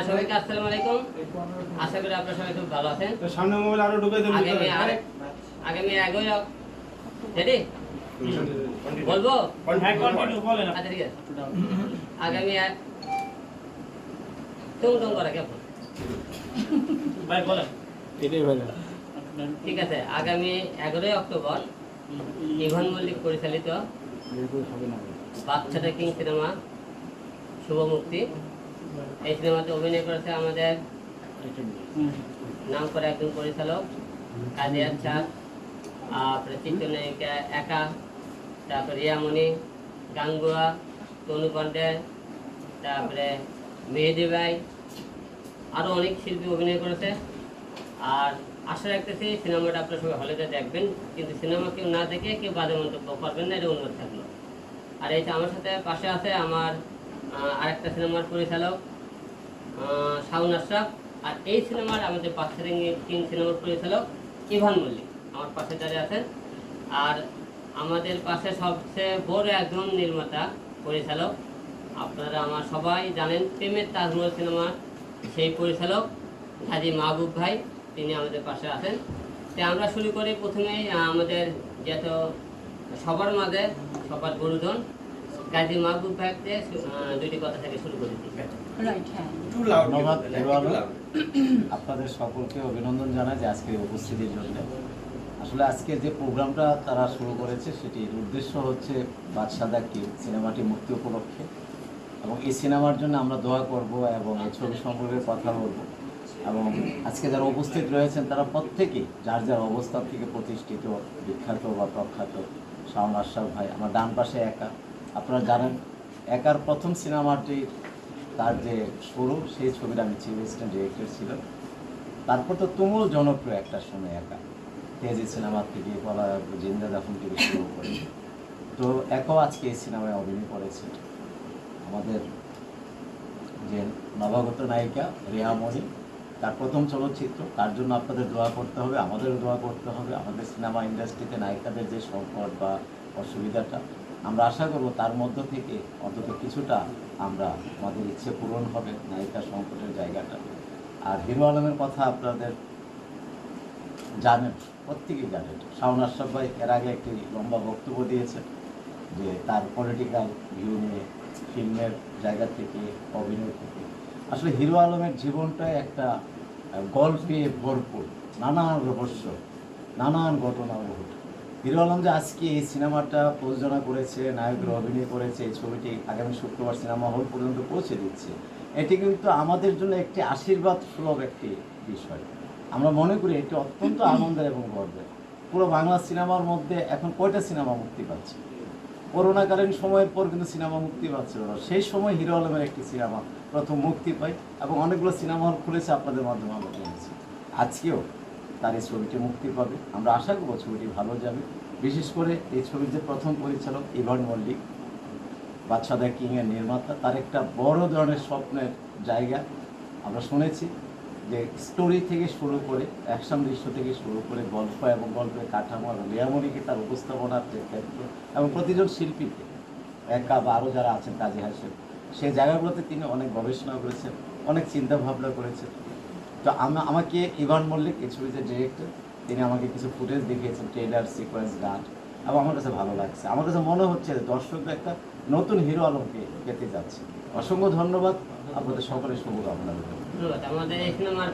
সবাইকে আসসালামু আলাইকুম। আশা করি আপনারা সবাই খুব ভালো আছেন। সামনে মোবাইল আরো ঢুকাই দেন। আগামী 11 রেডি বলবো? হ্যাঁ কন্টিনিউ বলেন। আচ্ছা ঠিক আছে। আগামী টুং করা কেমন ভাই বলেন। এটাই ভাই। ঠিক আছে, আগামী 11 অক্টোবর ইভান মল্লিক পরিচালিত বাচ্চাটা কিং সিনেমা শুভ মুক্তি। এই সিনেমাতে অভিনয় করেছে আমাদের নাম করা একজন পরিচালক কাজী আচ্ছা, চিত্রনায়িকা একা, তারপরে রিয়ামণি, গাঙ্গুয়া, তনু পান্ডে, তারপরে মেহেদি ভাই, আরও অনেক শিল্পী অভিনয় করেছে। আর আশা রাখতেছি সিনেমাটা আপনার সবাই হলে দেখবেন, কিন্তু সিনেমা কেউ না দেখে কেউ বাজে মন্তব্য করবেন না, এটা অনুরোধ থাকলো। আর এই আমার সাথে পাশে আছে আমার আরেকটা সিনেমার পরিচালক শাওন আশরাফ, আর এই সিনেমার আমাদের বাচ্চাটা কিং সিনেমার পরিচালক ইভান মল্লিক আমার পাশে দাঁড়িয়ে আছেন। আর আমাদের পাশে সবচেয়ে বড় একজন নির্মাতা পরিচালক, আপনারা আমার সবাই জানেন প্রেমের তাজমহল সিনেমার সেই পরিচালক হাজী মাহবুব ভাই, তিনি আমাদের পাশে আছেন। তো আমরা শুরু করি প্রথমেই আমাদের যেহেতু সবার মাঝে সবার গুরুজন কাজী মাহবুব ভাইকে দুইটি কথা থেকে শুরু করে দিই। ধন্যবাদ। আপনাদের সকলকে অভিনন্দন জানাই যে আজকে উপস্থিতির জন্য। আসলে আজকে যে প্রোগ্রামটা তারা শুরু করেছে সেটির উদ্দেশ্য হচ্ছে বাদশাদা কিং সিনেমাটি মুক্তি উপলক্ষে, এবং এই সিনেমার জন্য আমরা দোয়া করব এবং এই ছবি সম্পর্কে কথা বলব। এবং আজকে যারা উপস্থিত রয়েছেন তারা প্রত্যেকেই যার যার অবস্থান থেকে প্রতিষ্ঠিত, বিখ্যাত বা প্রখ্যাত। শাওন আশরাফ ভাই আমার ডান পাশে একা, আপনারা জানেন একার প্রথম সিনেমাটি তার যে শুরু, সেই ছবির আমি চিফ অ্যাসিস্ট্যান্ট ডিরেক্টর ছিল। তারপর তো তুমুল জনপ্রিয় একটা সময় একা, তেজি সিনেমা থেকে বলা জিন্দা দাফন থেকে শুরু করে। তো একাও আজকে এই সিনেমায় অভিনয় করেছে। আমাদের যে নবাগত নায়িকা রিয়ামণি, তার প্রথম চলচ্চিত্র, তার জন্য আপনাদের দোয়া করতে হবে, আমাদেরও দোয়া করতে হবে। আমাদের সিনেমা ইন্ডাস্ট্রিতে নায়িকাদের যে সংকট বা অসুবিধাটা, আমরা আশা করব তার মধ্য থেকে অন্তত কিছুটা আমরা আমাদের ইচ্ছে পূরণ হবে নায়িকা সংকটের জায়গাটা। আর হিরো আলমের কথা আপনাদের জানেন, প্রত্যেকেই জানেন। শাওন আশরাফ ভাই এর আগে একটি লম্বা বক্তব্য দিয়েছেন যে তার পলিটিক্যাল ভিউ নিয়ে, ফিল্মের জায়গা থেকে, অভিনয় থেকে। আসলে হিরো আলমের জীবনটাই একটা গল্পে ভরপুর, নানান রহস্য, নানান ঘটনা ঘটে। হিরো আলম যে আজকে এই সিনেমাটা প্রযোজনা করেছে, নায়করা অভিনয় করেছে, এই ছবিটি আগামী শুক্রবার সিনেমা হল পর্যন্ত পৌঁছে দিচ্ছে, এটি কিন্তু আমাদের জন্য একটি আশীর্বাদ সুলভ একটি বিষয়। আমরা মনে করি এটি অত্যন্ত আনন্দের এবং গর্বের। পুরো বাংলা সিনেমার মধ্যে এখন কয়টা সিনেমা মুক্তি পাচ্ছে? করোনাকালীন সময়ের পর কিন্তু সিনেমা মুক্তি পাচ্ছিল না, সেই সময় হিরো আলমের একটি সিনেমা প্রথম মুক্তি পায় এবং অনেকগুলো সিনেমা হল খুলেছে, আপনাদের মাধ্যমে আমরা জেনেছি। আজকেও তার এই ছবিটি মুক্তি পাবে, আমরা আশা করব ছবিটি ভালো যাবে। বিশেষ করে এই ছবির যে প্রথম পরিচালক ইভান মল্লিক, বাদশাদা কিংয়ের নির্মাতা, তার একটা বড় ধরনের স্বপ্নের জায়গা। আমরা শুনেছি যে স্টোরি থেকে শুরু করে অ্যাকশন দৃশ্য থেকে শুরু করে গল্প এবং গল্পের কাঠামো, রিয়ামণিকে তার উপস্থাপনার যে ক্ষেত্র এবং প্রতিজন শিল্পীকে একা বা আরও যারা আছেন কাজী হাসেন, সেই জায়গাগুলোতে তিনি অনেক গবেষণা করেছেন, অনেক চিন্তা ভাবনা করেছেন। তো আমাকে ইভান মল্লিক এই ছবিতে ডিরেক্টর, তিনি আমাকে কিছু ফুটেজ দেখিয়েছেন, ট্রেলার, সিকোয়েন্স, গান, এবং আমার কাছে ভালো লাগছে। আমার কাছে মনে হচ্ছে যে দর্শকরা একটা নতুন হিরো আলমকে পেতে যাচ্ছে। অসংখ্য ধন্যবাদ, আপনাদের সকলের শুভকামনা। ধন্যবাদ। আমাদের এই সিনেমার